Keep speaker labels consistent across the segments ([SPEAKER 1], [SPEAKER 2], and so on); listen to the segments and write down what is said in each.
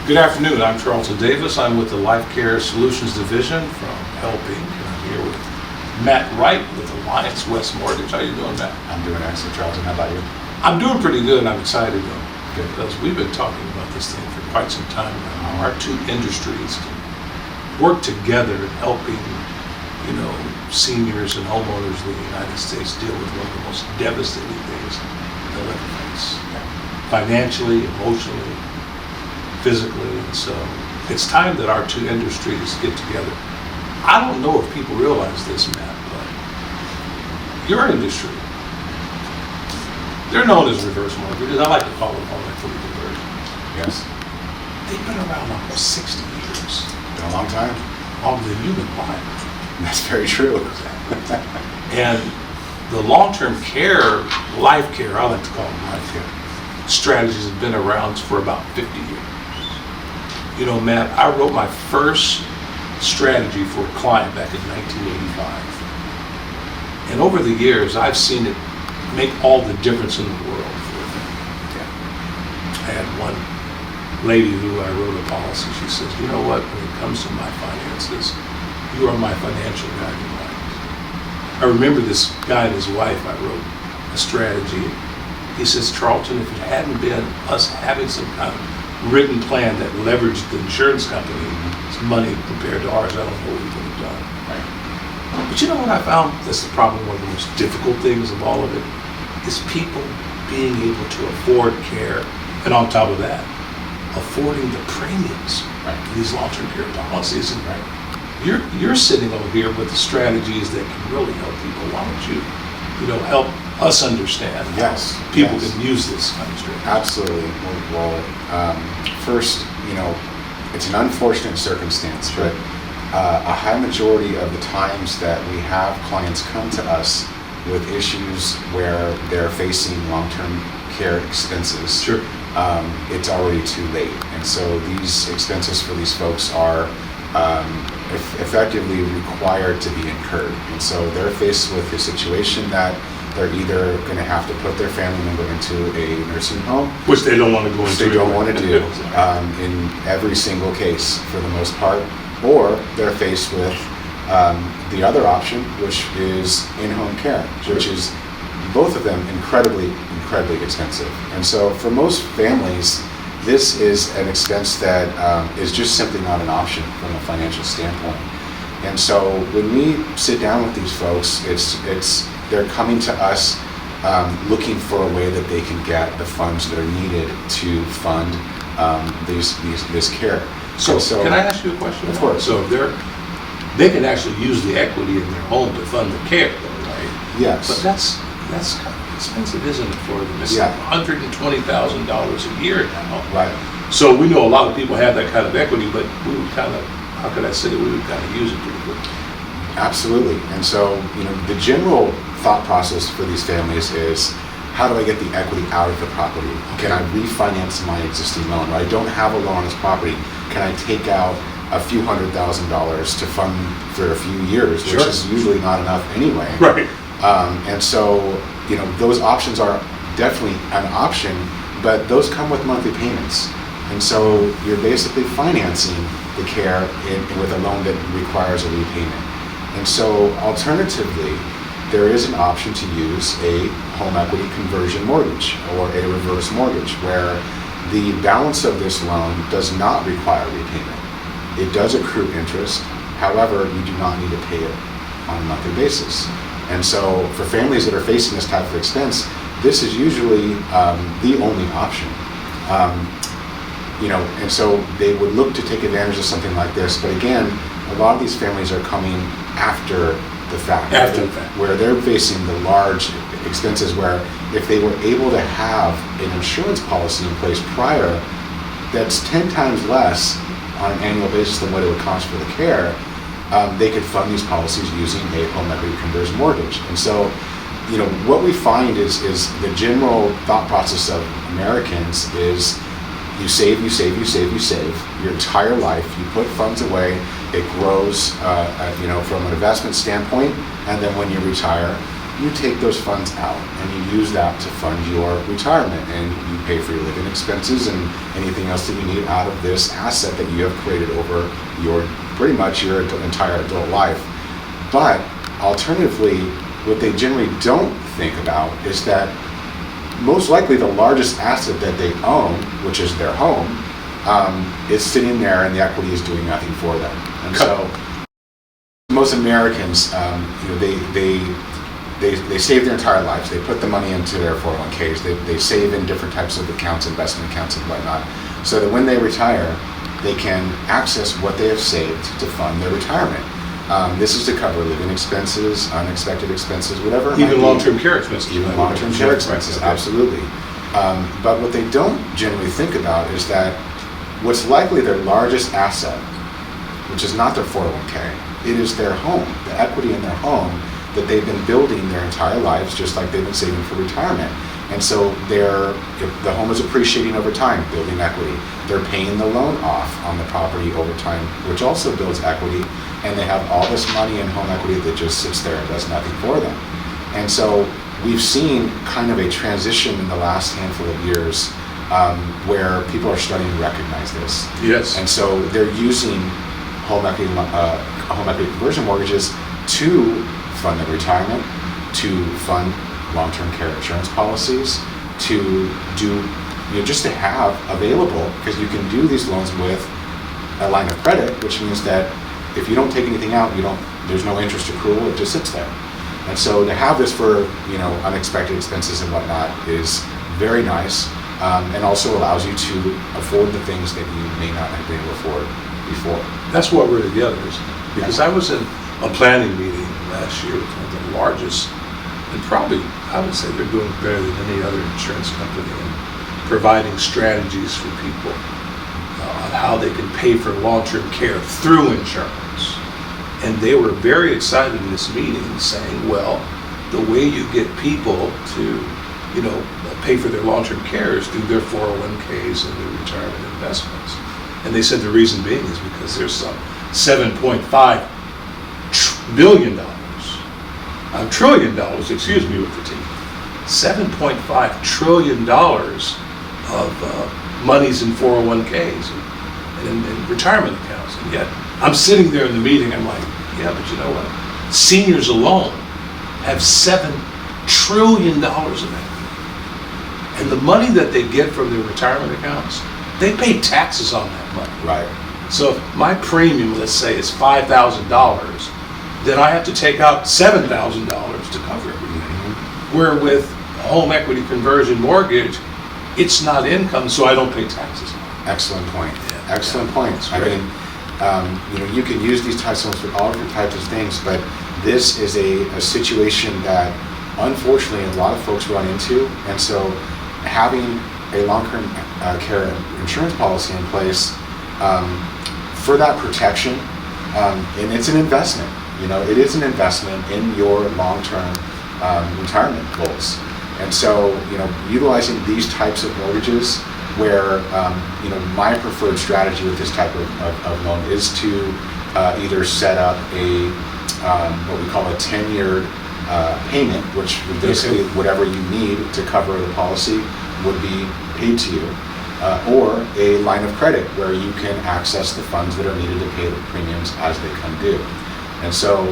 [SPEAKER 1] Good afternoon. I'm Charlton Davis. I'm with the Life Care Solutions Division from Helping. I'm here with Matt Wright with Alliance West Mortgage. How you doing, Matt?
[SPEAKER 2] I'm doing excellent, Charlton. How about you?
[SPEAKER 1] I'm doing pretty good, and I'm excited though,
[SPEAKER 2] Good.
[SPEAKER 1] because we've been talking about this thing for quite some time now. How our two industries can work together in helping, seniors and homeowners in the United States deal with one of the most devastating things they'll ever face, financially, emotionally, physically. And so it's time that our two industries get together. I don't know if people realize this, Matt, but your industry, they're known as reverse mortgages. I like to call them home equity conversions.
[SPEAKER 2] Yes.
[SPEAKER 1] They've been around almost 60 years.
[SPEAKER 2] Been a long time.
[SPEAKER 1] Longer than you've been alive.
[SPEAKER 2] That's very true.
[SPEAKER 1] And the long-term care, life care, I like to call them life care, strategies have been around for about 50 years. Matt, I wrote my first strategy for a client back in 1985. And over the years, I've seen it make all the difference in the world for them. I had one lady who I wrote a policy. She says, you know what, when it comes to my finances, you are my financial guiding light. I remember this guy and his wife, I wrote a strategy. He says, Charlton, if it hadn't been us having some kind of written plan that leveraged the insurance company's money compared to ours, I don't know what we would have done.
[SPEAKER 2] Right.
[SPEAKER 1] But you know what I found? That's probably one of the most difficult things of all of it, is people being able to afford care, and on top of that, affording the premiums for these long-term care policies. And you're sitting over here with the strategies that can really help people. Why don't you, help us understand how people can use this kind of strategy?
[SPEAKER 2] Absolutely. Well, first, it's an unfortunate circumstance, but a high majority of the times that we have clients come to us with issues where they're facing long-term care expenses, it's already too late. And so these expenses for these folks are effectively required to be incurred. And so they're faced with a situation that they're either going to have to put their family member into a nursing home,
[SPEAKER 1] which they don't want to go into.
[SPEAKER 2] They don't want to do in every single case for the most part, or they're faced with the other option, which is in-home care, which is both of them incredibly expensive. And so for most families, this is an expense that is just simply not an option from a financial standpoint. And so when we sit down with these folks, they're coming to us looking for a way that they can get the funds that are needed to fund this care.
[SPEAKER 1] So can I ask you a question?
[SPEAKER 2] Of course.
[SPEAKER 1] So they can actually use the equity in their home to fund the care, though, right?
[SPEAKER 2] Yes.
[SPEAKER 1] But that's kind of expensive, isn't it, for them? It's $120,000 a year now.
[SPEAKER 2] Right.
[SPEAKER 1] So we know a lot of people have that kind of equity, but we would kind of, how could I say it, we would kind of use it pretty quickly.
[SPEAKER 2] Absolutely. And so, the general thought process for these families is, how do I get the equity out of the property? Can I refinance my existing loan? I don't have a loan on this property. Can I take out a few $100,000 to fund for a few years, which is usually not enough anyway.
[SPEAKER 1] Right.
[SPEAKER 2] And so, those options are definitely an option, but those come with monthly payments. And so you're basically financing the care with a loan that requires a repayment. And so alternatively, there is an option to use a home equity conversion mortgage or a reverse mortgage, where the balance of this loan does not require repayment. It does accrue interest. However, you do not need to pay it on a monthly basis. And so for families that are facing this type of expense, this is usually the only option. And so they would look to take advantage of something like this. But again, a lot of these families are coming after the fact, where they're facing the large expenses, where if they were able to have an insurance policy in place prior, that's 10 times less on an annual basis than what it would cost for the care, they could fund these policies using a home equity conversion mortgage. And so, what we find is the general thought process of Americans is you save your entire life. You put funds away, it grows, from an investment standpoint, and then when you retire, you take those funds out and you use that to fund your retirement, and you pay for your living expenses and anything else that you need out of this asset that you have created over pretty much your entire adult life. But alternatively, what they generally don't think about is that most likely the largest asset that they own, which is their home, is sitting there and the equity is doing nothing for them. And so most Americans, they save their entire lives. They put the money into their 401ks. They save in different types of accounts, investment accounts and whatnot, so that when they retire, they can access what they have saved to fund their retirement. This is to cover living expenses, unexpected expenses, whatever it might
[SPEAKER 1] Even
[SPEAKER 2] be.
[SPEAKER 1] long-term care expenses.
[SPEAKER 2] Even long-term care expenses, absolutely. But what they don't generally think about is that what's likely their largest asset, which is not their 401k, it is their home, the equity in their home that they've been building their entire lives, just like they've been saving for retirement. And so the home is appreciating over time, building equity. They're paying the loan off on the property over time, which also builds equity. And they have all this money in home equity that just sits there and does nothing for them. And so we've seen kind of a transition in the last handful of years where people are starting to recognize this.
[SPEAKER 1] Yes.
[SPEAKER 2] And so they're using home equity conversion mortgages to fund their retirement, to fund long-term care insurance policies, to do, just to have available, because you can do these loans with a line of credit, which means that if you don't take anything out, there's no interest accrual, it just sits there. And so to have this for, unexpected expenses and whatnot is very nice, and also allows you to afford the things that you may not have been able to afford before.
[SPEAKER 1] That's what we're together, isn't it? Because I was in a planning meeting last year with one of the largest, and probably, I would say they're doing better than any other insurance company in providing strategies for people on how they can pay for long-term care through insurance. And they were very excited in this meeting, saying, well, the way you get people to, pay for their long-term care is through their 401ks and their retirement investments. And they said the reason being is because there's some $7.5 billion, trillion dollars, excuse me with the T, $7.5 trillion of monies in 401ks and in retirement accounts. And yet, I'm sitting there in the meeting, I'm like, yeah, but you know what? Seniors alone have $7 trillion of equity. And the money that they get from their retirement accounts, they pay taxes on that money.
[SPEAKER 2] Right.
[SPEAKER 1] So if my premium, let's say, is $5,000, then I have to take out $7,000 to cover everything. Mm-hmm. Where with home equity conversion mortgage, it's not income, so I don't pay taxes on it.
[SPEAKER 2] Excellent point.
[SPEAKER 1] Yeah.
[SPEAKER 2] Excellent point. I mean, you can use these types of loans for all different types of things, but this is a situation that unfortunately a lot of folks run into, and so having a long-term care insurance policy in place for that protection, and it's an investment. It is an investment in your long-term retirement goals. And so, utilizing these types of mortgages where, my preferred strategy with this type of loan is to either set up a, what we call a 10-year payment, which would basically whatever you need to cover the policy would be paid to you, or a line of credit where you can access the funds that are needed to pay the premiums as they come due. And so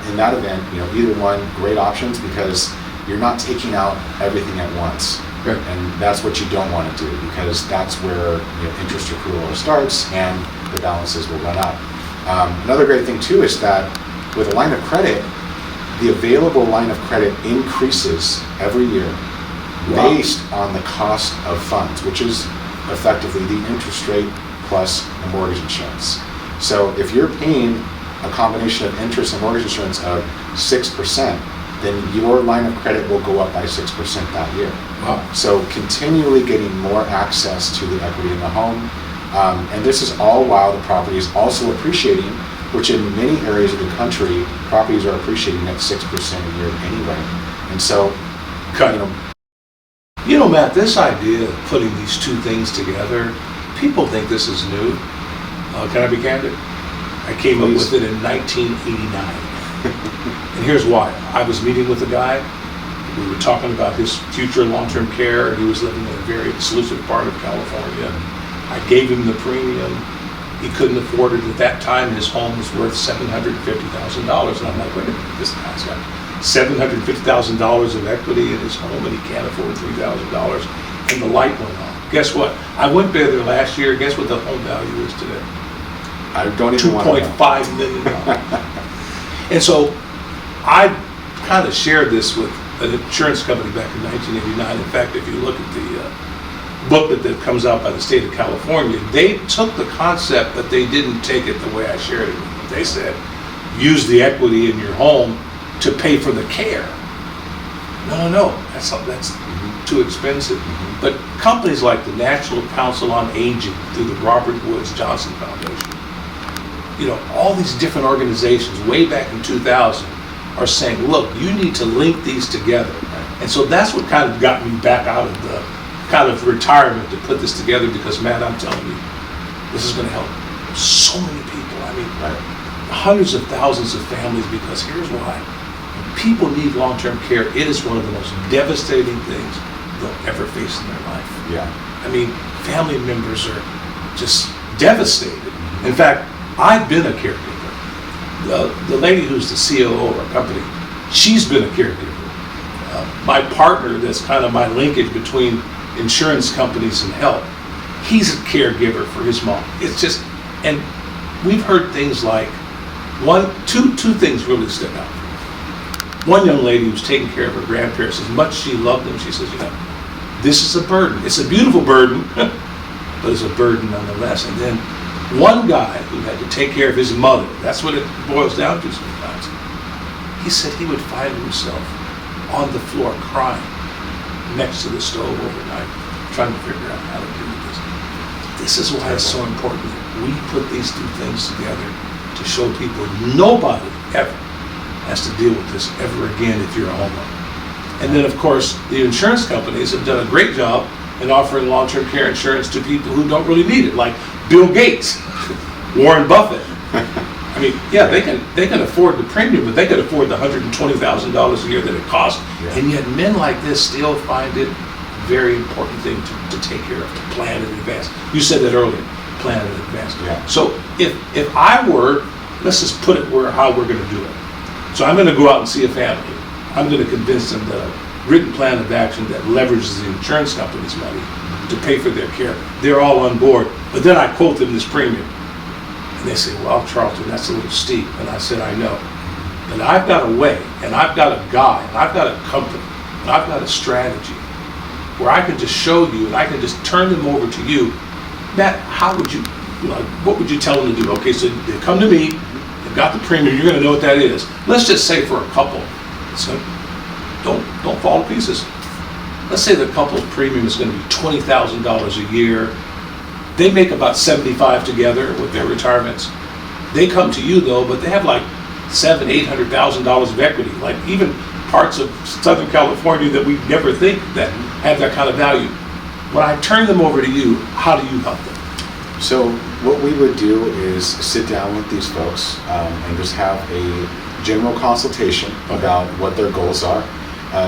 [SPEAKER 2] in that event, either one, great options, because you're not taking out everything at once.
[SPEAKER 1] Right.
[SPEAKER 2] And that's what you don't want to do, because that's where interest accrual starts and the balances will run up. Another great thing too is that with a line of credit, the available line of credit increases every year based on the cost of funds, which is effectively the interest rate plus the mortgage insurance. So if you're paying a combination of interest and mortgage insurance of 6%, then your line of credit will go up by 6% that year.
[SPEAKER 1] Wow.
[SPEAKER 2] So continually getting more access to the equity in the home. And this is all while the property is also appreciating, which in many areas of the country, properties are appreciating at 6% a year anyway. And so,
[SPEAKER 1] Matt, this idea of putting these two things together, people think this is new. Can I be candid? I came up with it in 1989. And here's why. I was meeting with a guy, We were talking about his future long-term care. He was living in a very exclusive part of California. I gave him the premium. He couldn't afford it at that time. His home was worth $750,000. And I'm like, wait a minute, this guy's got $750,000 of equity in his home and he can't afford $3,000. And the light went on. Guess what? I went there last year. Guess what the home value is today?
[SPEAKER 2] I don't even want to know.
[SPEAKER 1] $2.5 million. And so I kind of shared this with an insurance company back in 1989. In fact, if you look at the booklet that comes out by the state of California, they took the concept, but they didn't take it the way I shared it with them. They said, use the equity in your home to pay for the care. No, that's too expensive. But companies like the National Council on Aging through the Robert Woods Johnson Foundation, all these different organizations way back in 2000 are saying, look, you need to link these together. And so that's what kind of got me back out of the kind of retirement to put this together, because Matt, I'm telling you, this is going to help so many people. I mean, hundreds of thousands of families, because here's why. When people need long-term care, it is one of the most devastating things they'll ever face in their life.
[SPEAKER 2] Yeah.
[SPEAKER 1] I mean, family members are just devastated. In fact, I've been a caregiver. The lady who's the CLO of our company, she's been a caregiver. My partner, that's kind of my linkage between insurance companies and health, he's a caregiver for his mom. It's just, and we've heard things like, two things really stick out. One young lady who's taking care of her grandparents, as much as she loved them, she says, this is a burden. It's a beautiful burden, but it's a burden nonetheless. And then one guy who had to take care of his mother, that's what it boils down to sometimes. He said he would find himself on the floor crying next to the stove overnight, trying to figure out how to do this. This is why it's so important that we put these two things together to show people nobody ever has to deal with this ever again if you're a homeowner. And then, of course, the insurance companies have done a great job in offering long-term care insurance to people who don't really need it, like Bill Gates, Warren Buffett. I mean, yeah, they can afford the premium, but they could afford the $120,000 a year that it costs. Yeah. And yet men like this still find it a very important thing to take care of, to plan in advance. You said that earlier, plan in advance.
[SPEAKER 2] Yeah.
[SPEAKER 1] So if I were, let's just put it how we're going to do it. So I'm going to go out and see a family. I'm going to convince them that a written plan of action that leverages the insurance company's money to pay for their care, they're all on board. But then I quote them this premium. And they say, well, Charlton, that's a little steep. And I said, I know. But I've got a way, and I've got a guy, and I've got a company, and I've got a strategy where I can just show you, and I can just turn them over to you. Matt, how would what would you tell them to do? Okay, so they come to me, they've got the premium, you're going to know what that is. Let's just say for a couple, so don't fall to pieces. Let's say the couple's premium is going to be $20,000 a year. They make about $75,000 together with their retirements. They come to you though, but they have like $700,000-800,000 of equity. Like even parts of Southern California that we never think that have that kind of value. When I turn them over to you, how do you help them?
[SPEAKER 2] So what we would do is sit down with these folks and just have a general consultation about what their goals are.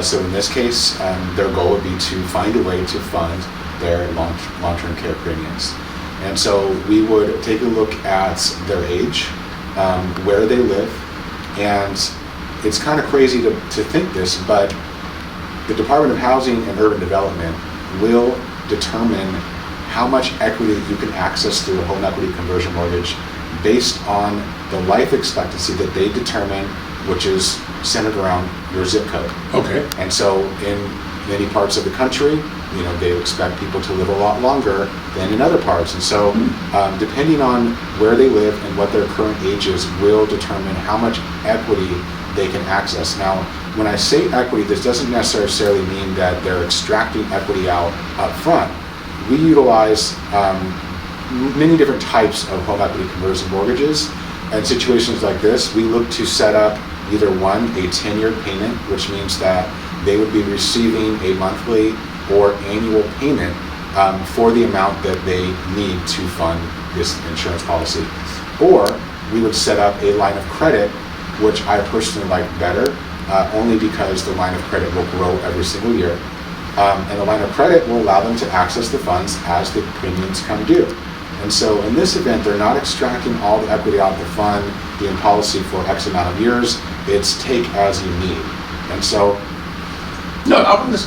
[SPEAKER 2] So in this case, their goal would be to find a way to fund their long-term care premiums. And so we would take a look at their age, where they live, and it's kind of crazy to think this, but the Department of Housing and Urban Development will determine how much equity you can access through a home equity conversion mortgage based on the life expectancy that they determine, which is centered around your zip code.
[SPEAKER 1] Okay.
[SPEAKER 2] And so in many parts of the country, they expect people to live a lot longer than in other parts. And so depending on where they live and what their current age is will determine how much equity they can access. Now, when I say equity, this doesn't necessarily mean that they're extracting equity out up front. We utilize many different types of home equity conversion mortgages. And situations like this, we look to set up either one, a 10-year payment, which means that they would be receiving a monthly or annual payment for the amount that they need to fund this insurance policy. Or we would set up a line of credit, which I personally like better, only because the line of credit will grow every single year. And the line of credit will allow them to access the funds as the premiums come due. And so in this event, they're not extracting all the equity out of the fund, the in policy for X amount of years. It's take as you need. And so...
[SPEAKER 1] No, I want to,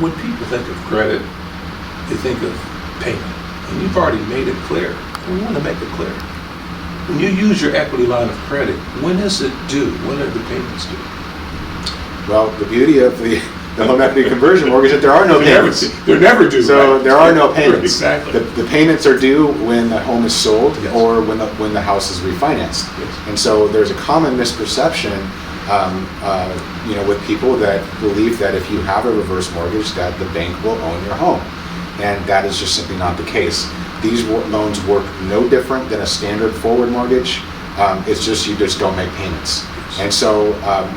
[SPEAKER 1] when people think of credit, they think of payment. And you've already made it clear. And we want to make it clear. When you use your equity line of credit, when is it due? When are the payments due?
[SPEAKER 2] Well, the beauty of the home equity conversion mortgage is that there are no payments.
[SPEAKER 1] They're never due.
[SPEAKER 2] So
[SPEAKER 1] right?
[SPEAKER 2] there are no payments.
[SPEAKER 1] Exactly.
[SPEAKER 2] The payments are due when the home is sold,
[SPEAKER 1] yes,
[SPEAKER 2] or when the house is refinanced.
[SPEAKER 1] Yes.
[SPEAKER 2] And so there's a common misperception, with people that believe that if you have a reverse mortgage, that the bank will own your home, and that is just simply not the case. These loans work no different than a standard forward mortgage. It's just you just don't make payments. And so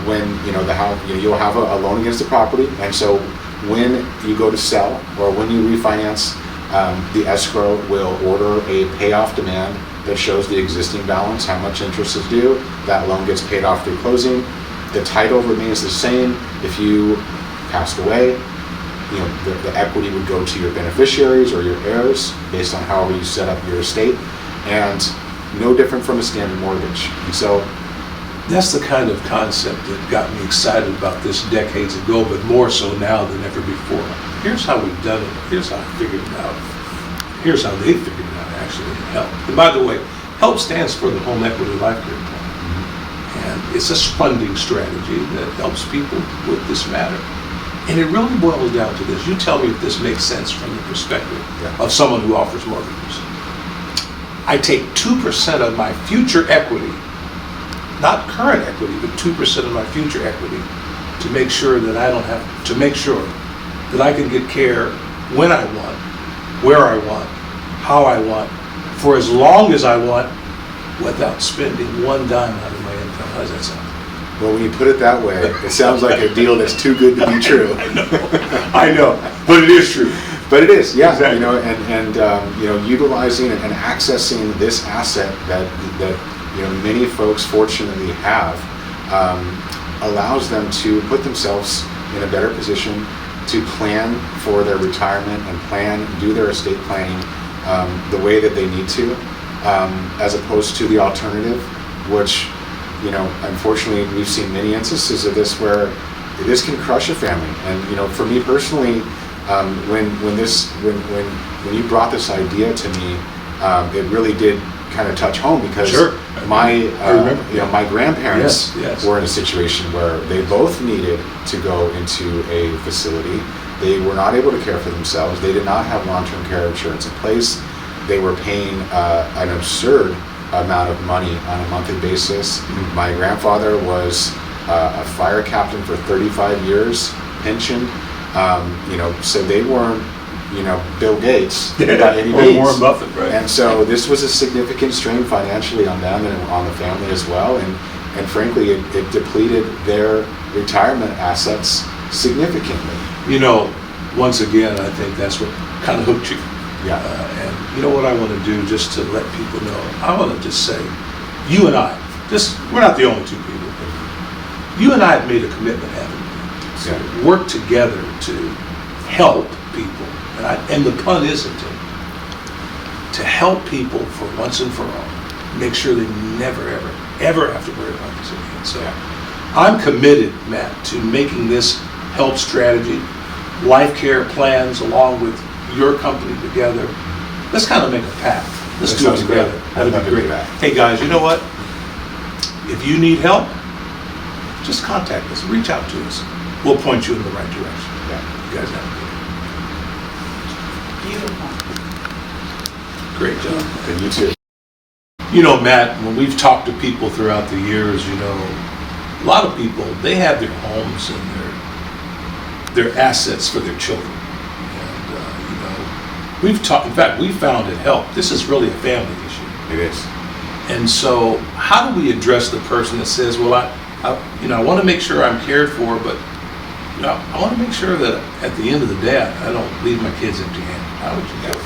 [SPEAKER 2] when you'll have a loan against the property, and so when you go to sell or when you refinance, the escrow will order a payoff demand that shows the existing balance, how much interest is due. That loan gets paid off through closing. The title remains the same. If you passed away, the equity would go to your beneficiaries or your heirs based on however you set up your estate, and no different from a standard mortgage. And so
[SPEAKER 1] that's the kind of concept that got me excited about this decades ago, but more so now than ever before. Here's how we've done it. Here's how I figured it out. Here's how they figured it out, actually, in HELP. And by the way, HELP stands for the Home Equity Life Care Plan. And it's a funding strategy that helps people with this matter. And it really boils down to this. You tell me if this makes sense from the perspective of someone who offers mortgages. I take 2% of my future equity, not current equity, but 2% of my future equity, to make sure that I can get care when I want, where I want, how I want, for as long as I want, without spending one dime out of my income. How does that sound?
[SPEAKER 2] Well, when you put it that way, it sounds like a deal that's too good to be true.
[SPEAKER 1] I know, but it is true.
[SPEAKER 2] But it is, yeah.
[SPEAKER 1] Exactly.
[SPEAKER 2] Utilizing and accessing this asset that many folks fortunately have allows them to put themselves in a better position to plan for their retirement and do their estate planning the way that they need to, as opposed to the alternative, which, unfortunately, we've seen many instances of this where this can crush a family. And for me personally, when you brought this idea to me, it really did kind of touch home, because my grandparents were in a situation where they both needed to go into a facility. They were not able to care for themselves. They did not have long-term care insurance in place. They were paying an absurd amount of money on a monthly basis. Mm-hmm. My grandfather was a fire captain for 35 years, pensioned. So they weren't, Bill Gates by any means.
[SPEAKER 1] Or Warren Buffett, right?
[SPEAKER 2] And so this was a significant strain financially on them and on the family as well. And frankly, it depleted their retirement assets significantly.
[SPEAKER 1] Once again, I think that's what kind of hooked you.
[SPEAKER 2] Yeah.
[SPEAKER 1] And you know what I want to do, just to let people know, I want to just say, you and I, we're not the only two people. You and I have made a commitment, haven't we? To work together to help people, and the pun is intended, to help people for once and for all, make sure they never, ever, ever have to worry about this again. So I'm committed, Matt, to making this HELP strategy, life care plans, along with your company together. Let's kind of make a pact. Let's do it together. That'd be great. Hey guys, you know what? If you need help, just contact us, reach out to us. We'll point you in the right direction.
[SPEAKER 2] Yeah.
[SPEAKER 1] You guys have a
[SPEAKER 3] Beautiful.
[SPEAKER 1] great job.
[SPEAKER 2] And you too.
[SPEAKER 1] Matt, when we've talked to people throughout the years, a lot of people, they have their homes and their assets for their children. And, we've talked, in fact, we found it help. This is really a family issue.
[SPEAKER 2] It is.
[SPEAKER 1] And so how do we address the person that says, well, I want to make sure I'm cared for, but I want to make sure that at the end of the day, I don't leave my kids empty-handed. How would you do that?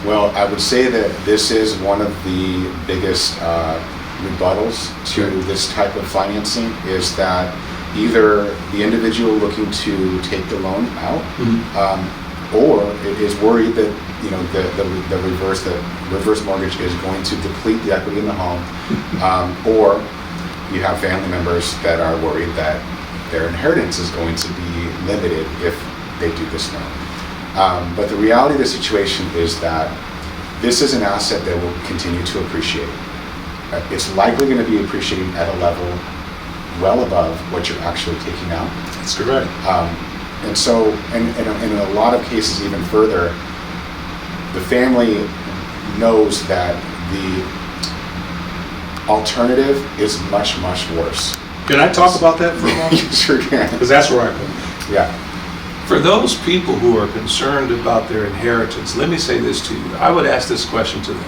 [SPEAKER 2] Well, I would say that this is one of the biggest rebuttals to this type of financing, is that either the individual looking to take the loan out, or is worried that the reverse mortgage is going to deplete the equity in the home, or you have family members that are worried that their inheritance is going to be limited if they do this loan. But the reality of the situation is that this is an asset that will continue to appreciate. It's likely going to be appreciating at a level well above what you're actually taking out.
[SPEAKER 1] That's correct.
[SPEAKER 2] And so, and in a lot of cases even further, the family knows that the alternative is much, much worse.
[SPEAKER 1] Can I talk about that for a moment?
[SPEAKER 2] You sure can.
[SPEAKER 1] Because that's where I'm going.
[SPEAKER 2] Yeah.
[SPEAKER 1] For those people who are concerned about their inheritance, let me say this to you. I would ask this question to them.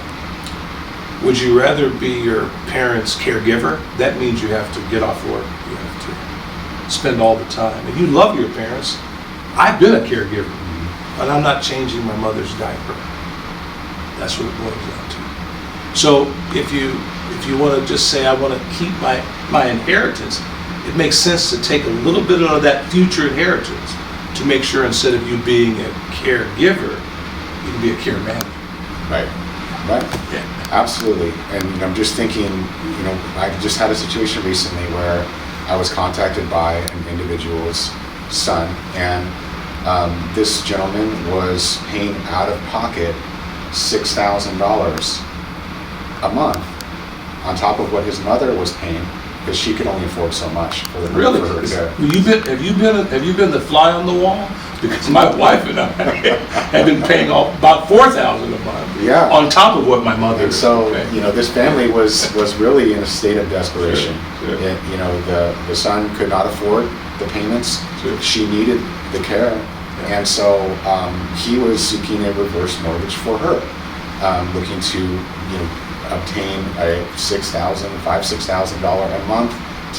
[SPEAKER 1] Would you rather be your parents' caregiver? That means you have to get off work. You have to spend all the time. And you love your parents. I've been a caregiver, but I'm not changing my mother's diaper. That's what it boils down to. So if you want to just say, I want to keep my inheritance, it makes sense to take a little bit of that future inheritance to make sure instead of you being a caregiver, you can be a care manager.
[SPEAKER 2] Right. Right.
[SPEAKER 1] Yeah.
[SPEAKER 2] Absolutely. And I'm just thinking, I just had a situation recently where I was contacted by an individual's son, and this gentleman was paying out of pocket $6,000 a month on top of what his mother was paying, because she could only afford so much for the
[SPEAKER 1] Really?
[SPEAKER 2] for her care.
[SPEAKER 1] Have you been the fly on the wall? Because my wife and I have been paying about $4,000 a month.
[SPEAKER 2] Yeah.
[SPEAKER 1] On top of what my mother.
[SPEAKER 2] And so,
[SPEAKER 1] paid.
[SPEAKER 2] This family was really in a state of desperation.
[SPEAKER 1] Sure.
[SPEAKER 2] The son could not afford the payments.
[SPEAKER 1] Sure.
[SPEAKER 2] She needed the care. And so he was seeking a reverse mortgage for her, looking to obtain a $5,000 a month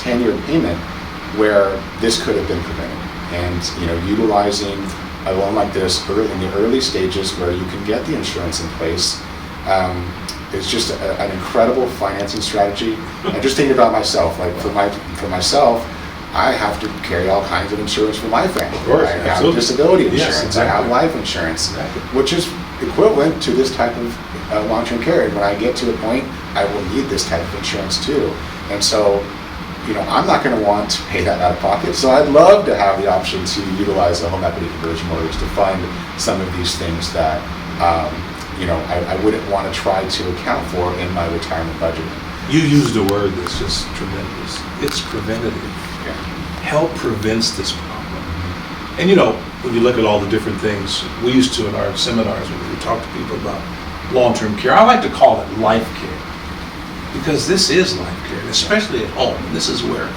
[SPEAKER 2] 10-year payment where this could have been prevented. And utilizing a loan like this in the early stages where you can get the insurance in place is just an incredible financing strategy. And just thinking about myself, like for myself, I have to carry all kinds of insurance for my family.
[SPEAKER 1] Of course,
[SPEAKER 2] I have
[SPEAKER 1] absolutely.
[SPEAKER 2] disability insurance.
[SPEAKER 1] Yes, exactly.
[SPEAKER 2] I have life insurance,
[SPEAKER 1] Exactly.
[SPEAKER 2] which is equivalent to this type of long-term care. And when I get to a point, I will need this type of insurance too. And so, I'm not going to want to pay that out of pocket. So I'd love to have the option to utilize a home equity conversion mortgage to fund some of these things that, I wouldn't want to try to account for in my retirement budget.
[SPEAKER 1] You used a word that's just tremendous. It's preventative.
[SPEAKER 2] Yeah.
[SPEAKER 1] Help prevents this problem. And when you look at all the different things we used to in our seminars when we talk to people about long-term care, I like to call it life care. Because this is life care, especially at home. And this is where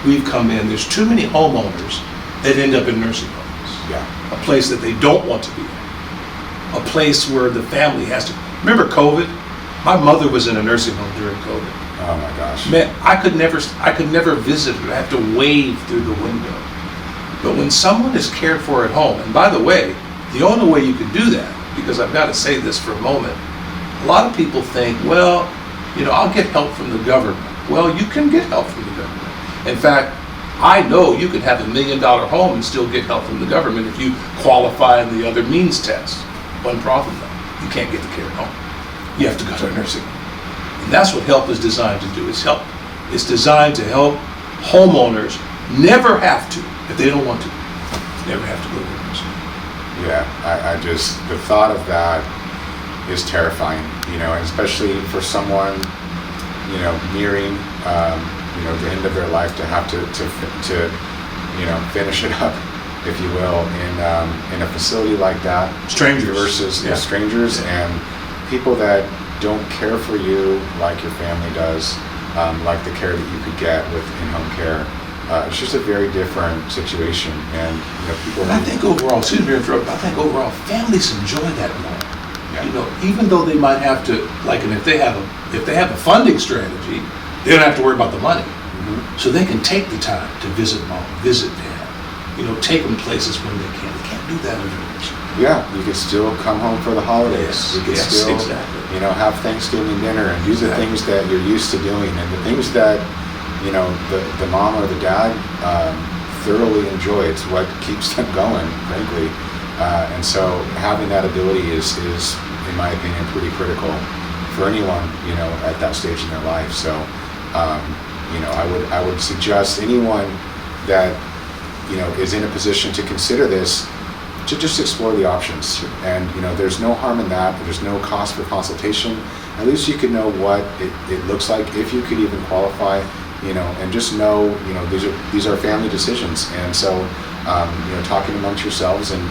[SPEAKER 1] we've come in. There's too many homeowners that end up in nursing homes.
[SPEAKER 2] Yeah.
[SPEAKER 1] A place that they don't want to be in. A place where the family has to. Remember COVID? My mother was in a nursing home during COVID.
[SPEAKER 2] Oh my gosh.
[SPEAKER 1] Man, I could never visit her. I have to wave through the window. But when someone is cared for at home, and by the way, the only way you can do that, because I've got to say this for a moment, a lot of people think, well, I'll get help from the government. Well, you can get help from the government. In fact, I know you can have $1 million home and still get help from the government if you qualify in the other means test. One problem though, you can't get the care at home. You have to go to a nursing home. And that's what help is designed to do. It's designed to help homeowners never have to, if they don't want to, never have to go to a nursing home.
[SPEAKER 2] Yeah, the thought of that is terrifying, and especially for someone, nearing, the end of their life to have to finish it up, if you will, in a facility like that.
[SPEAKER 1] Strangers.
[SPEAKER 2] Versus
[SPEAKER 1] Yeah.
[SPEAKER 2] strangers and people that don't care for you like your family does, like the care that you could get with in-home care. It's just a very different situation, and people.
[SPEAKER 1] And I think overall, excuse me to interrupt, but I think overall families enjoy that more.
[SPEAKER 2] Yeah.
[SPEAKER 1] Even though they might have to, and if they have a funding strategy, they don't have to worry about the money.
[SPEAKER 2] Mm-hmm.
[SPEAKER 1] So they can take the time to visit mom, visit dad, take them places when they can. They can't do that in a nursing home.
[SPEAKER 2] Yeah, you could still come home for the holidays.
[SPEAKER 1] Yes,
[SPEAKER 2] You could
[SPEAKER 1] yes,
[SPEAKER 2] still,
[SPEAKER 1] exactly.
[SPEAKER 2] have Thanksgiving dinner and do the
[SPEAKER 1] Exactly.
[SPEAKER 2] things that you're used to doing, and the things that the mom or the dad thoroughly enjoy. It's what keeps them going, frankly. And so having that ability is, in my opinion, pretty critical for anyone, at that stage in their life. So, I would suggest anyone that, is in a position to consider this, to just explore the options. And, there's no harm in that. There's no cost for consultation. At least you could know what it looks like, if you could even qualify, and just know, these are family decisions. And so, talking amongst yourselves and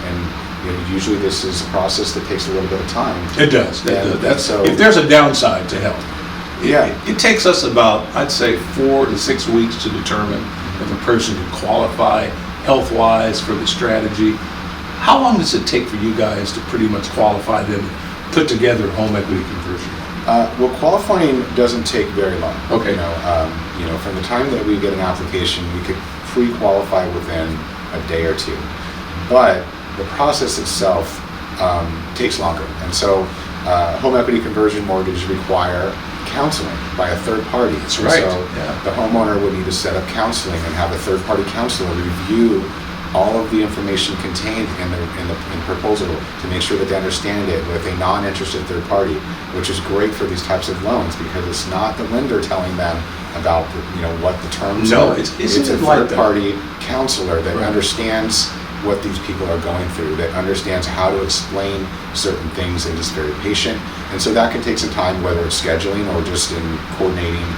[SPEAKER 2] usually this is a process that takes a little bit of time.
[SPEAKER 1] It does. If there's a downside to health, it takes us about, I'd say, 4 to 6 weeks to determine if a person can qualify health-wise for the strategy. How long does it take for you guys to pretty much qualify them, put together a home equity conversion?
[SPEAKER 2] Well, qualifying doesn't take very long.
[SPEAKER 1] Okay.
[SPEAKER 2] From the time that we get an application, we could pre-qualify within a day or two. But the process itself takes longer. And so home equity conversion mortgages require counseling by a third party.
[SPEAKER 1] That's right.
[SPEAKER 2] So the homeowner would need to set up counseling and have a third party counselor review all of the information contained in the proposal to make sure that they understand it with a non-interested third party, which is great for these types of loans because it's not the lender telling them about what the terms are.
[SPEAKER 1] It's
[SPEAKER 2] a third party counselor that understands what these people are going through, that understands how to explain certain things, and is very patient. And so that can take some time, whether it's scheduling or just in coordinating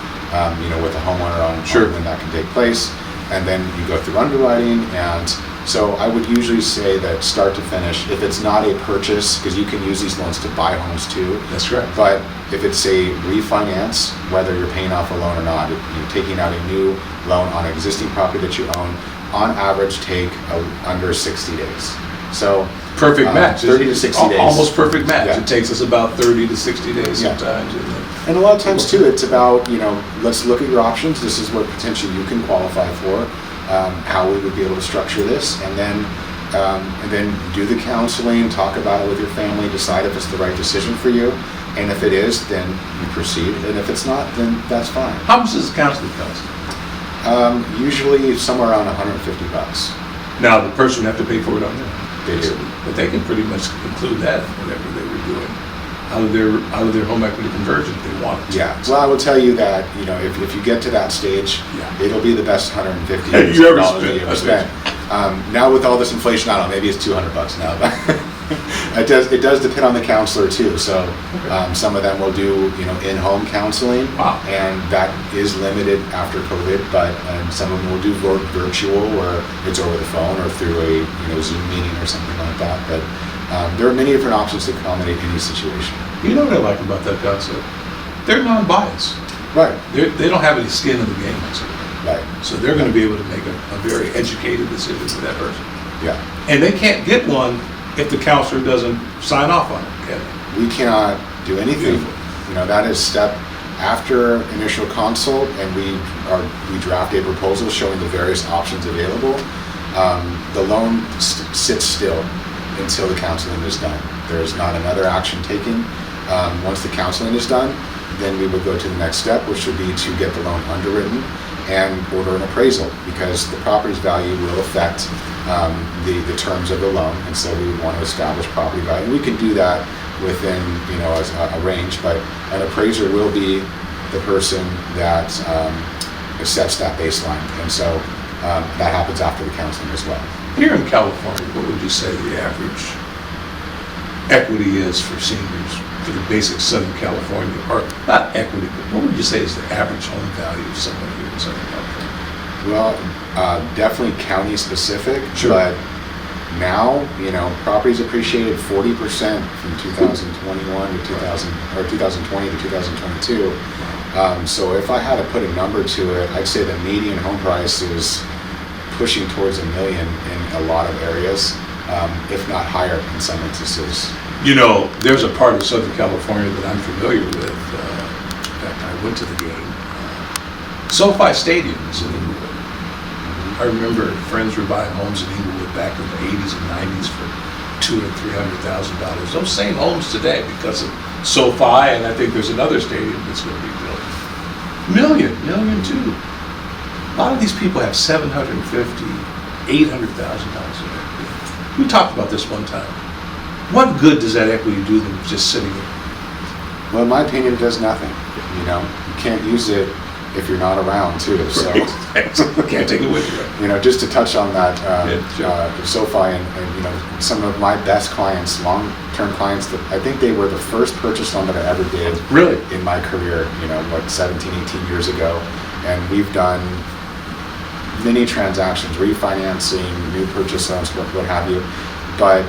[SPEAKER 2] with the homeowner on when that can take place. And then you go through underwriting. And so I would usually say that start to finish, if it's not a purchase, because you can use these loans to buy homes too.
[SPEAKER 1] That's correct.
[SPEAKER 2] But if it's a refinance, whether you're paying off a loan or not, you're taking out a new loan on an existing property that you own, on average take under 60 days. So
[SPEAKER 1] perfect match.
[SPEAKER 2] 30 to 60 days.
[SPEAKER 1] Almost perfect match.
[SPEAKER 2] Yeah.
[SPEAKER 1] It takes us about 30 to 60 days sometimes.
[SPEAKER 2] And a lot of times too, it's about, let's look at your options. This is what potentially you can qualify for, how we would be able to structure this, and then do the counseling, talk about it with your family, decide if it's the right decision for you. And if it is, then you proceed. And if it's not, then that's fine.
[SPEAKER 1] How much does the counseling cost?
[SPEAKER 2] Usually somewhere around $150.
[SPEAKER 1] Now, the person would have to pay for it on their own.
[SPEAKER 2] They do.
[SPEAKER 1] But they can pretty much include that in whatever they were doing out of their home equity conversion if they wanted to.
[SPEAKER 2] Yeah. Well, I will tell you that, if you get to that stage, it'll be the best $150
[SPEAKER 1] you ever
[SPEAKER 2] spent. Now with all this inflation, I don't know, maybe it's $200 now, but it does depend on the counselor too. So some of them will do in-home counseling, and that is limited after COVID. But some of them will do virtual, where it's over the phone or through a Zoom meeting or something like that. But there are many different options to accommodate any situation.
[SPEAKER 1] You know what I like about that concept? They're non-biased.
[SPEAKER 2] Right.
[SPEAKER 1] They don't have any skin in the game.
[SPEAKER 2] Right.
[SPEAKER 1] So they're going to be able to make a very educated decision for that person.
[SPEAKER 2] Yeah.
[SPEAKER 1] And they can't get one if the counselor doesn't sign off on it, can they?
[SPEAKER 2] We cannot do anything. That is step after initial consult, and we draft a proposal showing the various options available. The loan sits still until the counseling is done. There is not another action taken. Once the counseling is done, then we would go to the next step, which would be to get the loan underwritten and order an appraisal, because the property's value will affect the terms of the loan, and so we would want to establish property value. We can do that within a range, but an appraiser will be the person that sets that baseline, and so that happens after the counseling as well.
[SPEAKER 1] Here in California, what would you say the average equity is for seniors for the basic Southern California, or not equity, but what would you say is the average home value of someone here in Southern California?
[SPEAKER 2] Well, definitely county specific,
[SPEAKER 1] Sure.
[SPEAKER 2] But now, properties appreciated 40% from 2021 to 2020 to 2022. So if I had to put a number to it, I'd say the median home price is pushing towards $1 million in a lot of areas, if not higher in some instances.
[SPEAKER 1] There's a part of Southern California that I'm familiar with. In fact, I went to the game. SoFi Stadium is in Inglewood. I remember friends were buying homes in Inglewood back in the 80s and 90s for $200,000 and $300,000. Those same homes today, because of SoFi, and I think there's another stadium that's going to be built. $1 million too. lot of these people have $750,000, $800,000 in equity. We talked about this one time. What good does that equity do them just sitting there?
[SPEAKER 2] Well, in my opinion, it does nothing. You know, you can't use it if you're not around too. So,
[SPEAKER 1] can't take it with you.
[SPEAKER 2] you know, just to touch on that,
[SPEAKER 1] Yeah, sure.
[SPEAKER 2] SoFi and you know, some of my best clients, long-term clients, that I think they were the first purchase loan that I ever did.
[SPEAKER 1] Really?
[SPEAKER 2] In my career, you know, what, 17, 18 years ago, and we've done many transactions, refinancing, new purchase loans, what have you. But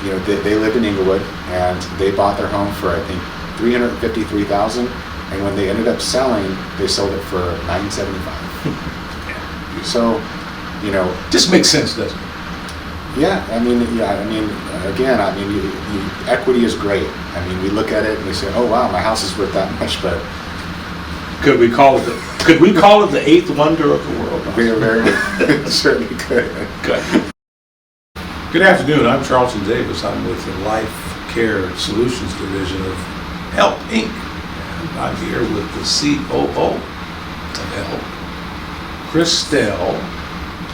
[SPEAKER 2] you know, they lived in Inglewood and they bought their home for, I think, $353,000, and when they ended up selling, they sold it for $975. So, you know,
[SPEAKER 1] Just makes sense, doesn't it?
[SPEAKER 2] yeah, I mean, again, equity is great. I mean, we look at it and we say, oh wow, my house is worth that much, but
[SPEAKER 1] Could we call it the eighth wonder of the world?
[SPEAKER 2] very, very certainly could.
[SPEAKER 1] Good. Good afternoon. I'm Charlton Davis. I'm with the Life Care Solutions Division of Help Inc. And I'm here with the COO of Help, Christelle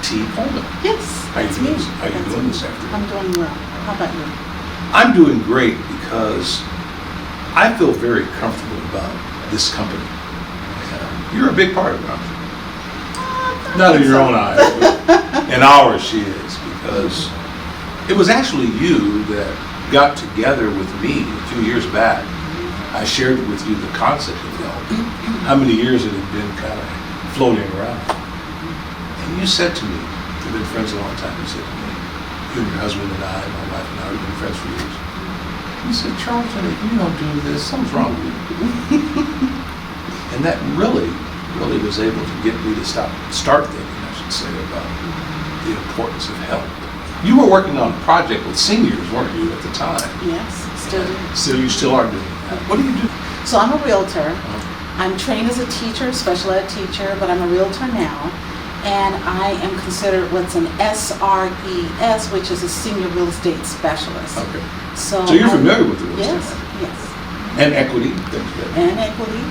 [SPEAKER 1] T. Coleman.
[SPEAKER 3] Yes,
[SPEAKER 1] How you
[SPEAKER 3] that's
[SPEAKER 1] doing
[SPEAKER 3] me.
[SPEAKER 1] this- how you
[SPEAKER 3] That's
[SPEAKER 1] doing
[SPEAKER 3] me.
[SPEAKER 1] this afternoon?
[SPEAKER 3] I'm doing well. How about you?
[SPEAKER 1] I'm doing great because I feel very comfortable about this company. You're a big part of it, aren't you? Not in your own eyes, but in ours she is, because it was actually you that got together with me a few years back. I shared with you the concept of Help, how many years it had been kind of floating around. And you said to me, we've been friends a long time, you said to me, you and your husband and I, my wife and I, we've been friends for years. You said, Charlton, if you don't do this, something's wrong with you. And that really was able to get me to start thinking, I should say, about the importance of help. You were working on a project with seniors, weren't you, at the time?
[SPEAKER 3] Yes, still do.
[SPEAKER 1] So you still are doing that. What do you do?
[SPEAKER 3] So I'm a realtor. I'm trained as a teacher, special ed teacher, but I'm a realtor now. And I am considered what's an SRES, which is a senior real estate specialist.
[SPEAKER 1] Okay.
[SPEAKER 3] So
[SPEAKER 1] you're familiar with the real estate
[SPEAKER 3] Yes,
[SPEAKER 1] market?
[SPEAKER 3] yes.
[SPEAKER 1] And equity, things like that.
[SPEAKER 3] And equity.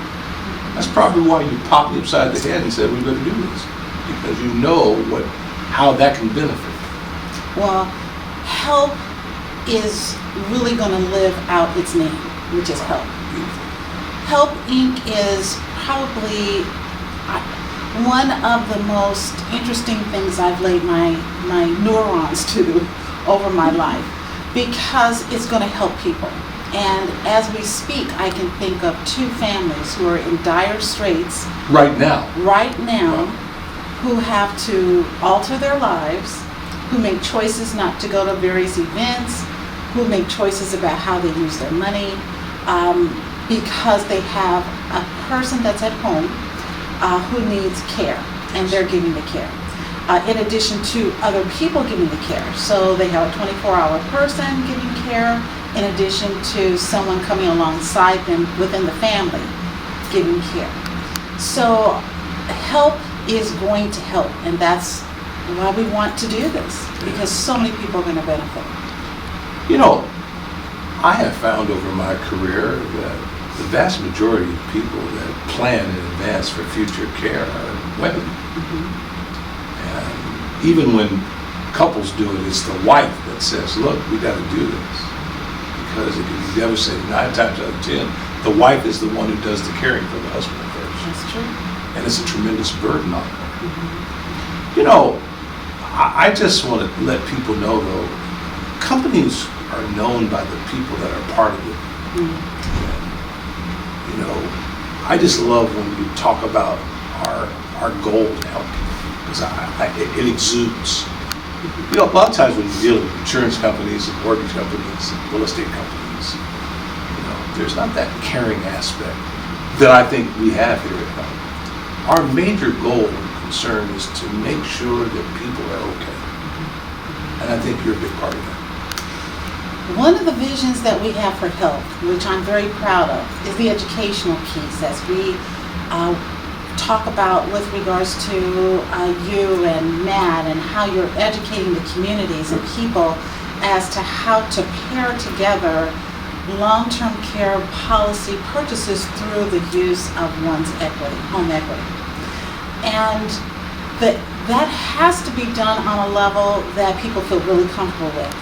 [SPEAKER 1] That's probably why you popped me upside the head and said, we better do this. Because you know how that can benefit.
[SPEAKER 3] Well, help is really going to live out its name, which is help. Help Inc. is probably one of the most interesting things I've laid my neurons to over my life, because it's going to help people. And as we speak, I can think of two families who are in dire straits
[SPEAKER 1] Right now.
[SPEAKER 3] who have to alter their lives, who make choices not to go to various events, who make choices about how they use their money, because they have a person that's at home who needs care, and they're giving the care. In addition to other people giving the care. So they have a 24-hour person giving care, in addition to someone coming alongside them within the family giving care. So help is going to help, and that's why we want to do this, because so many people are going to benefit.
[SPEAKER 1] You know, I have found over my career that the vast majority of people that plan in advance for future care are women. And even when couples do it, it's the wife that says, look, we got to do this. Because it can be devastating. 9 times out of 10, the wife is the one who does the caring for the husband first.
[SPEAKER 3] That's true.
[SPEAKER 1] And it's a tremendous burden on her. You know, I just want to let people know, though, companies are known by the people that are part of it. And, you know, I just love when you talk about our goal to help people, because it exudes. You know, a lot of times when you deal with insurance companies and mortgage companies and real estate companies, you know, there's not that caring aspect that I think we have here at home. Our major goal and concern is to make sure that people are okay. And I think you're a big part of that.
[SPEAKER 3] One of the visions that we have for health, which I'm very proud of, is the educational piece, as we talk about with regards to you and Matt, and how you're educating the communities and people as to how to pair together long-term care policy purchases through the use of one's equity, home equity. And that has to be done on a level that people feel really comfortable with.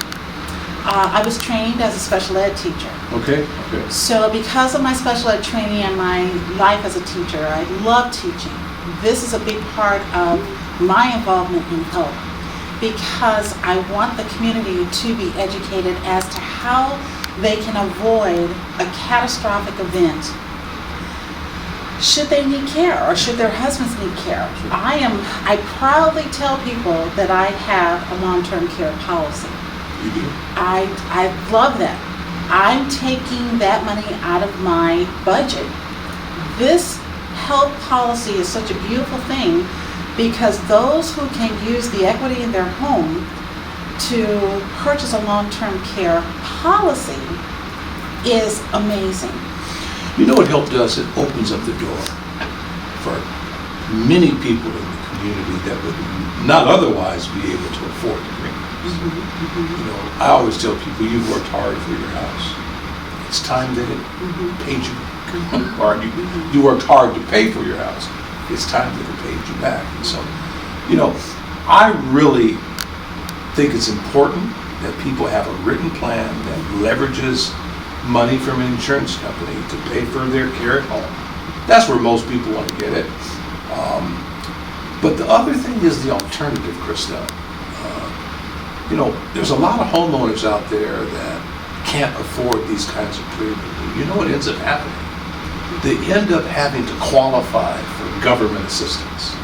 [SPEAKER 3] I was trained as a special ed teacher.
[SPEAKER 1] Okay.
[SPEAKER 3] So because of my special ed training and my life as a teacher, I love teaching. This is a big part of my involvement in help, because I want the community to be educated as to how they can avoid a catastrophic event should they need care or should their husbands need care. I proudly tell people that I have a long-term care policy.
[SPEAKER 1] You do?
[SPEAKER 3] I love that. I'm taking that money out of my budget. This health policy is such a beautiful thing, because those who can use the equity in their home to purchase a long-term care policy is amazing.
[SPEAKER 1] You know what help does? It opens up the door for many people in the community that would not otherwise be able to afford the premiums. You know, I always tell people, you've worked hard for your house. It's time that it paid you. Or you worked hard to pay for your house. It's time that it paid you back. And so, you know, I really think it's important that people have a written plan that leverages money from an insurance company to pay for their care at home. That's where most people want to get it. But the other thing is the alternative, Krista. You know, there's a lot of homeowners out there that can't afford these kinds of premiums. You know what ends up happening? They end up having to qualify for government assistance.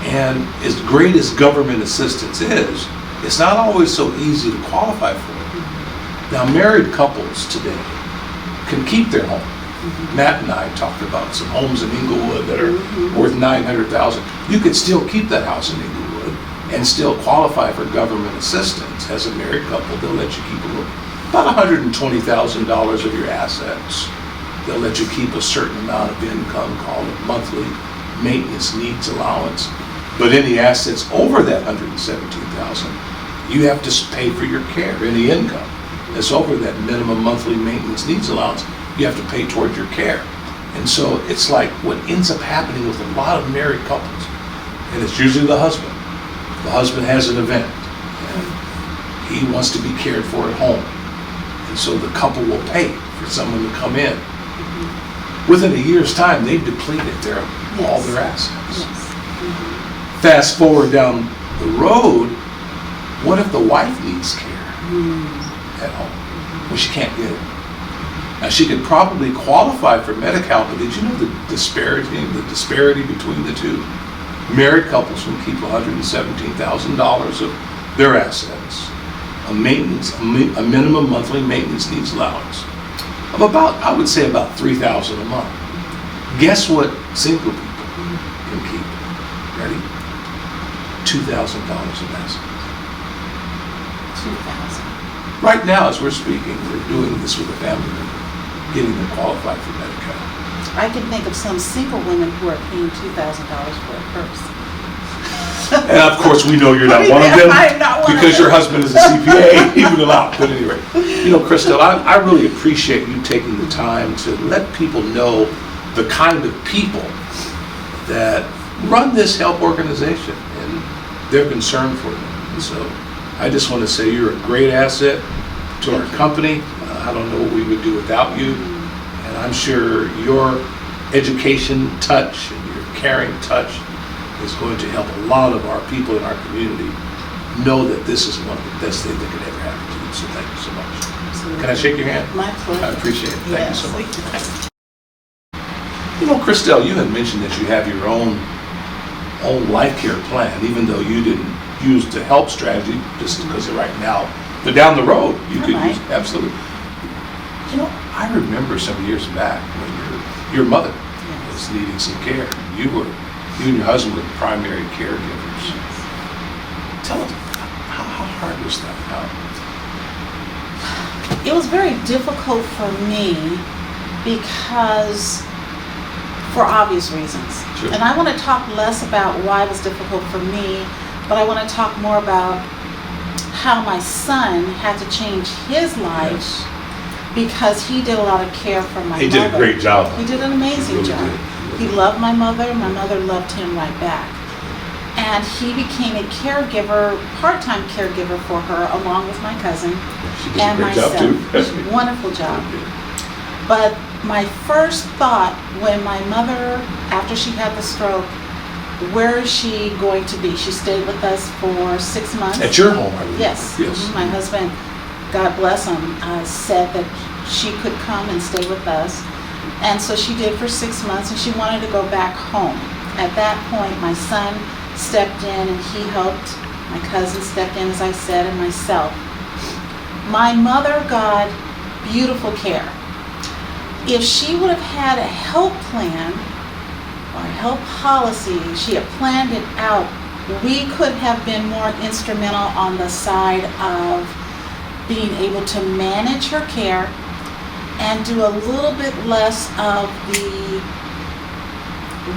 [SPEAKER 1] And as great as government assistance is, it's not always so easy to qualify for it. Now, married couples today can keep their home. Matt and I talked about some homes in Inglewood that are worth $900,000. You could still keep that house in Inglewood and still qualify for government assistance. As a married couple, they'll let you keep about $120,000 of your assets. They'll let you keep a certain amount of income called a monthly maintenance needs allowance. But any assets over that $117,000, you have to pay for your care. Any income that's over that minimum monthly maintenance needs allowance, you have to pay towards your care. And so it's like what ends up happening with a lot of married couples, and it's usually the husband. The husband has an event, and he wants to be cared for at home. And so the couple will pay for someone to come in. Within a year's time, they've depleted all their assets. Fast forward down the road, what if the wife needs care at home? Well, she can't get it. Now, she could probably qualify for Medi-Cal, but did you know the disparity between the two? Married couples can keep $117,000 of their assets, a minimum monthly maintenance needs allowance of about, I would say about $3,000 a month. Guess what single people can keep? Ready? $2,000 of assets.
[SPEAKER 3] 2,000.
[SPEAKER 1] Right now, as we're speaking, we're doing this with a family member, getting them qualified for Medi-Cal.
[SPEAKER 3] I can think of some single women who are paying $2,000 for a purse.
[SPEAKER 1] And of course, we know you're not one of them,
[SPEAKER 3] I'm not one
[SPEAKER 1] because
[SPEAKER 3] of
[SPEAKER 1] your
[SPEAKER 3] them.
[SPEAKER 1] husband is a CPA, he would allow it. But anyway, you know, Christelle, I really appreciate you taking the time to let people know the kind of people that run this help organization and their concern for them. And so I just want to say you're a great asset to our company. I don't know what we would do without you. And I'm sure your education touch and your caring touch is going to help a lot of our people in our community know that this is one of the best things they could ever happen to you. So thank you so much.
[SPEAKER 3] Absolutely.
[SPEAKER 1] Can I shake your hand?
[SPEAKER 3] My pleasure.
[SPEAKER 1] I appreciate it. Thank
[SPEAKER 3] Yes.
[SPEAKER 1] you so much. You know, Christelle, you had mentioned that you have your own life care plan, even though you didn't use the help strategy just because of right now. But down the road, you could use absolutely. You know, I remember some years back when your mother was needing some care. You and your husband were the primary caregivers. Tell us, how hard was that?
[SPEAKER 3] It was very difficult for me because, for obvious reasons.
[SPEAKER 1] Sure.
[SPEAKER 3] And I want to talk less about why it was difficult for me, but I want to talk more about how my son had to change his life because he did a lot of care for my mother.
[SPEAKER 1] He did a great job.
[SPEAKER 3] He did an amazing job. He loved my mother loved him right back. and he became a caregiver, part-time caregiver for her, along with my cousin
[SPEAKER 1] She did a
[SPEAKER 3] and
[SPEAKER 1] great job
[SPEAKER 3] myself.
[SPEAKER 1] too.
[SPEAKER 3] Wonderful job. But my first thought when my mother, after she had the stroke, where is she going to be? She stayed with us for 6 months.
[SPEAKER 1] At your home, I believe.
[SPEAKER 3] Yes.
[SPEAKER 1] Yes.
[SPEAKER 3] My husband, God bless him, said that she could come and stay with us. And so she did for 6 months, and she wanted to go back home. At that point, my son stepped in and he helped. My cousin stepped in, as I said, and myself. My mother got beautiful care. If she would have had a health plan or a health policy, she had planned it out, we could have been more instrumental on the side of being able to manage her care and do a little bit less of the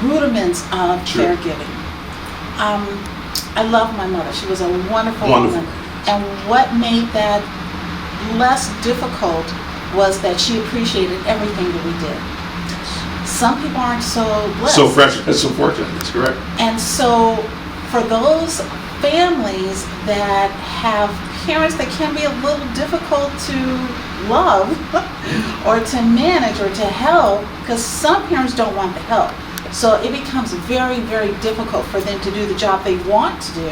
[SPEAKER 3] rudiments of
[SPEAKER 1] Sure.
[SPEAKER 3] caregiving. I love my mother. She was a wonderful
[SPEAKER 1] Wonderful.
[SPEAKER 3] woman. And what made that less difficult was that she appreciated everything that we did. Some people aren't so blessed.
[SPEAKER 1] So fresh, that's so fortunate, that's correct.
[SPEAKER 3] And so for those families that have parents that can be a little difficult to love or to manage or to help, because some parents don't want the help. So it becomes very, very difficult for them to do the job they want to do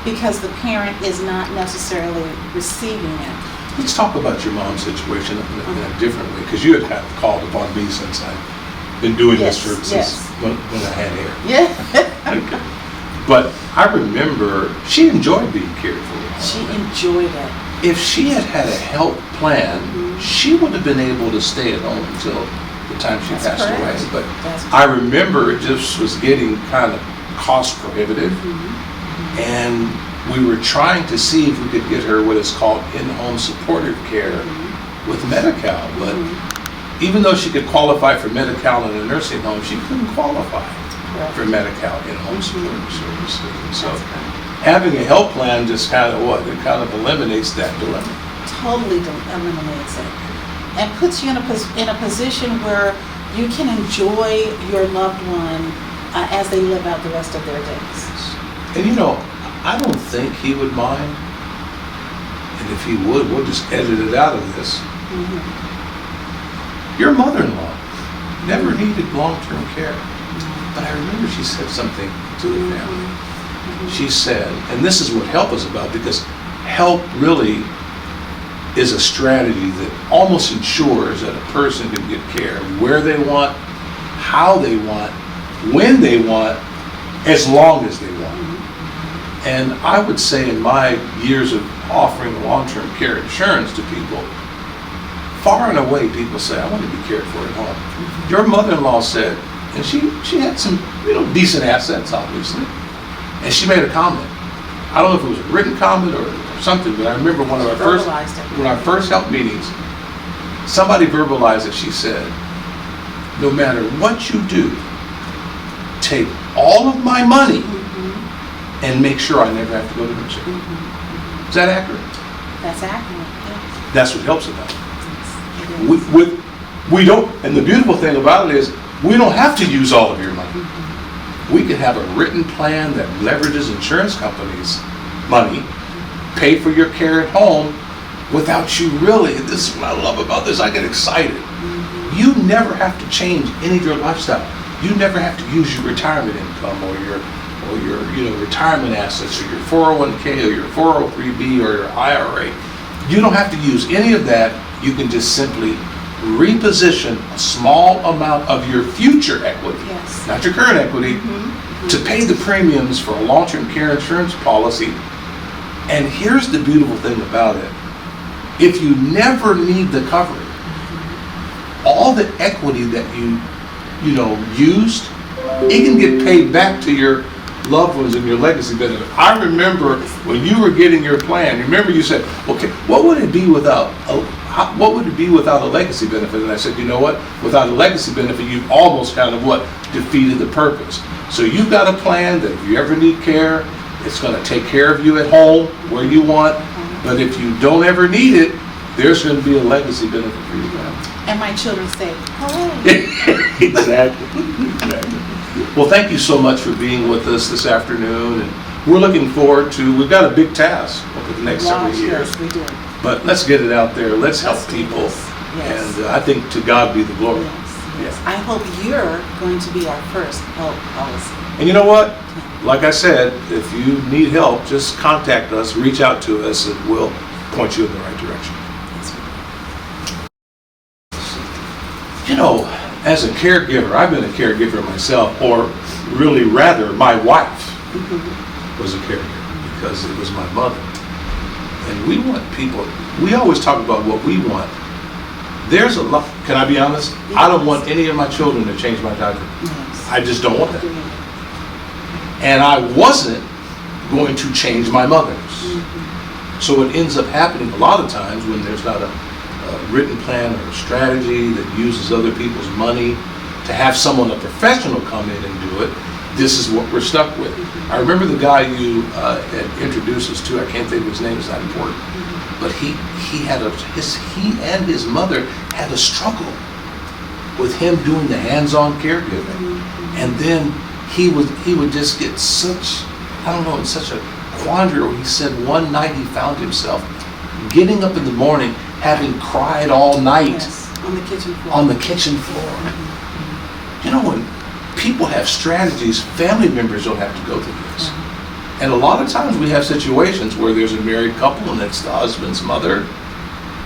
[SPEAKER 3] because the parent is not necessarily receiving it.
[SPEAKER 1] Let's talk about your mom's situation in a different way, because you had called upon me since I've been doing this
[SPEAKER 3] Yes,
[SPEAKER 1] since
[SPEAKER 3] yes.
[SPEAKER 1] when I had hair.
[SPEAKER 3] Yeah.
[SPEAKER 1] Okay. But I remember she enjoyed being cared for.
[SPEAKER 3] She enjoyed it.
[SPEAKER 1] If she had had a health plan, she would have been able to stay at home until the time she
[SPEAKER 3] That's
[SPEAKER 1] passed
[SPEAKER 3] correct.
[SPEAKER 1] away. But
[SPEAKER 3] That's
[SPEAKER 1] I remember it just was getting kind of cost prohibitive, and we were trying to see if we could get her what is called in-home supportive care with Medi-Cal. But even though she could qualify for Medi-Cal in a nursing home, she couldn't qualify for Medi-Cal in-home supportive services. And so having a health plan just kind of eliminates that dilemma.
[SPEAKER 3] Totally eliminates it and puts you in a position where you can enjoy your loved one as they live out the rest of their days.
[SPEAKER 1] And you know, I don't think he would mind. And if he would, we'll just edit it out of this. Your mother-in-law never needed long-term care. But I remember she said something to the family. She said, and this is what help is about, because help really is a strategy that almost ensures that a person can get care where they want, how they want, when they want, as long as they want. And I would say in my years of offering long-term care insurance to people, far and away people say, I want to be cared for at home. Your mother-in-law said, and she had some decent assets, obviously, and she made a comment. I don't know if it was a written comment or something, but I remember one of our first help meetings, somebody verbalized it. She said, no matter what you do, take all of my money and make sure I never have to go to nursing. Is that accurate?
[SPEAKER 3] That's accurate. Yes.
[SPEAKER 1] That's what helps about
[SPEAKER 3] It is.
[SPEAKER 1] we don't, and the beautiful thing about it is, we don't have to use all of your money. We can have a written plan that leverages insurance companies' money, pay for your care at home, without you really, this is what I love about this, I get excited. You never have to change any of your lifestyle. You never have to use your retirement income or your retirement assets or your 401k or your 403b or your IRA. You don't have to use any of that. You can just simply reposition a small amount of your future equity,
[SPEAKER 3] Yes.
[SPEAKER 1] not your current equity, to pay the premiums for a long-term care insurance policy. And here's the beautiful thing about it. If you never need the coverage, all the equity that you used, it can get paid back to your loved ones and your legacy benefit. I remember when you were getting your plan, you said, okay, what would it be without a legacy benefit? And I said, you know what? Without a legacy benefit, you've almost defeated the purpose. So you've got a plan that if you ever need care, it's going to take care of you at home where you want. But if you don't ever need it, there's going to be a legacy benefit for your family.
[SPEAKER 3] And my children say, hooray.
[SPEAKER 1] Exactly. Well, thank you so much for being with us this afternoon, and we're looking forward to, we've got a big task over the next several years.
[SPEAKER 3] Yes, we do.
[SPEAKER 1] But let's get it out there, let's help
[SPEAKER 3] Let's do
[SPEAKER 1] people,
[SPEAKER 3] this. Yes.
[SPEAKER 1] and I think to God be the glory.
[SPEAKER 3] Yes. I hope you're going to be our first help policy.
[SPEAKER 1] And you know what? Like I said, if you need help, just contact us, reach out to us, and we'll point you in the right direction.
[SPEAKER 3] Yes,
[SPEAKER 1] You know, as a caregiver, I've been a caregiver myself, or really rather, my wife was a caregiver because it was my mother. And we want people, we always talk about what we want. There's a lot, can I be honest? I don't want any of my children to change my diaper.
[SPEAKER 3] Yes.
[SPEAKER 1] I just don't want that. And I wasn't going to change my mother's. So what ends up happening a lot of times when there's not a written plan or a strategy that uses other people's money to have someone, a professional, come in and do it, this is what we're stuck with. I remember the guy you had introduced us to, I can't think of his name, it's not important, but he and his mother had a struggle with him doing the hands-on caregiving. And then he would just get such, I don't know, in such a quandary where he said one night he found himself getting up in the morning having cried all night.
[SPEAKER 3] Yes, on the kitchen floor.
[SPEAKER 1] On the kitchen floor. You know, when people have strategies, family members don't have to go through this. And a lot of times we have situations where there's a married couple and it's the husband's mother.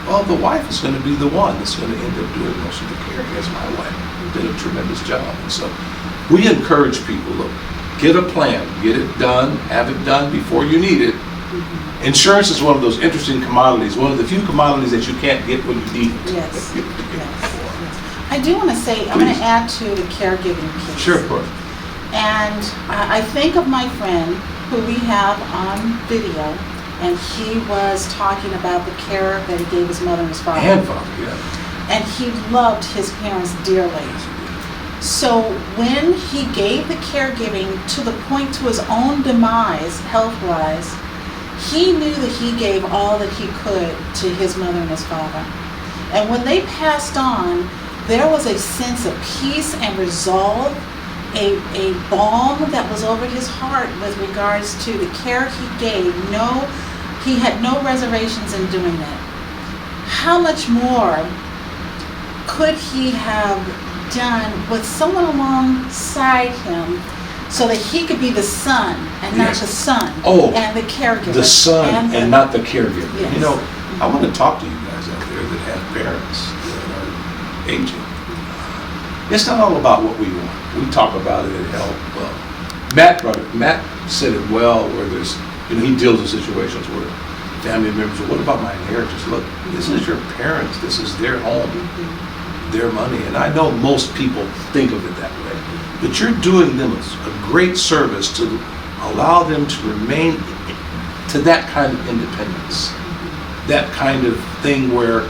[SPEAKER 1] Well, the wife is going to be the one that's going to end up doing most of the caring, as my wife did a tremendous job. And so we encourage people, look, get a plan, get it done, have it done before you need it. Insurance is one of those interesting commodities, one of the few commodities that you can't get when you need it.
[SPEAKER 3] Yes. I do want to say, I'm going to add to the caregiving piece.
[SPEAKER 1] Sure, of course.
[SPEAKER 3] And I think of my friend who we have on video, and he was talking about the care that he gave his mother and his father.
[SPEAKER 1] And father, yeah.
[SPEAKER 3] And he loved his parents dearly. So when he gave the caregiving to the point to his own demise, health-wise, he knew that he gave all that he could to his mother and his father. And when they passed on, there was a sense of peace and resolve, a balm that was over his heart with regards to the care he gave. He had no reservations in doing that. How much more could he have done with someone alongside him so that he could be the son and not the son and the caregiver?
[SPEAKER 1] The son and not the caregiver.
[SPEAKER 3] Yes.
[SPEAKER 1] You know, I want to talk to you guys out there that have parents that are aging. It's not all about what we want. We talk about it at Help. Matt said it well, where there's, you know, he deals with situations where family members are, what about my inheritance? Look, this is your parents. This is their home, their money. And I know most people think of it that way. But you're doing them a great service to allow them to remain to that kind of independence. That kind of thing where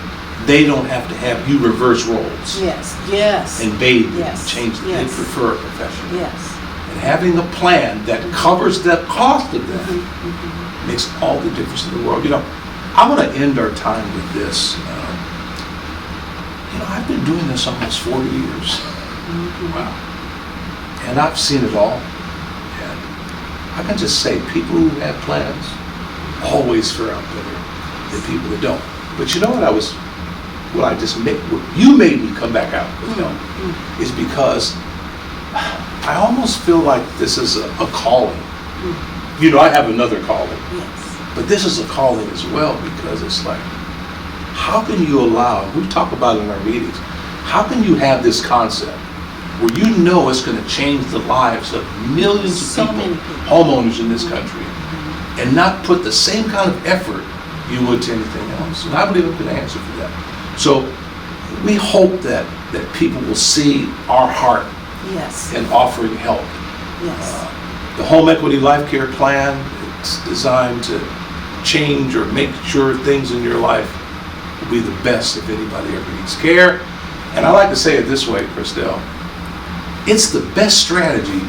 [SPEAKER 1] they don't have to have you reverse roles.
[SPEAKER 3] Yes.
[SPEAKER 1] And bathe them,
[SPEAKER 3] Yes.
[SPEAKER 1] change them. They prefer a professional.
[SPEAKER 3] Yes.
[SPEAKER 1] And having a plan that covers the cost of that makes all the difference in the world. You know, I want to end our time with this. You know, I've been doing this almost 40 years. Wow. And I've seen it all. And I can just say, people who have plans always fare out better than people that don't. But you know what you made me come back out with help is because I almost feel like this is a calling. You know, I have another calling.
[SPEAKER 3] Yes.
[SPEAKER 1] But this is a calling as well, because it's like, how can you allow, we talk about it in our meetings, how can you have this concept where you know it's going to change the lives of millions of people, homeowners in this country, and not put the same kind of effort you would to anything else? And I believe I'm going to answer for that. So we hope that people will see our heart in offering help.
[SPEAKER 3] Yes.
[SPEAKER 1] The Home Equity Life Care Plan, it's designed to change or make sure things in your life will be the best if anybody ever needs care. And I like to say it this way, Christelle, it's the best strategy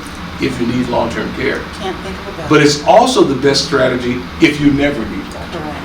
[SPEAKER 1] if you need long-term care.
[SPEAKER 3] Can't think of a better.
[SPEAKER 1] But it's also the best strategy if you never need long-term care.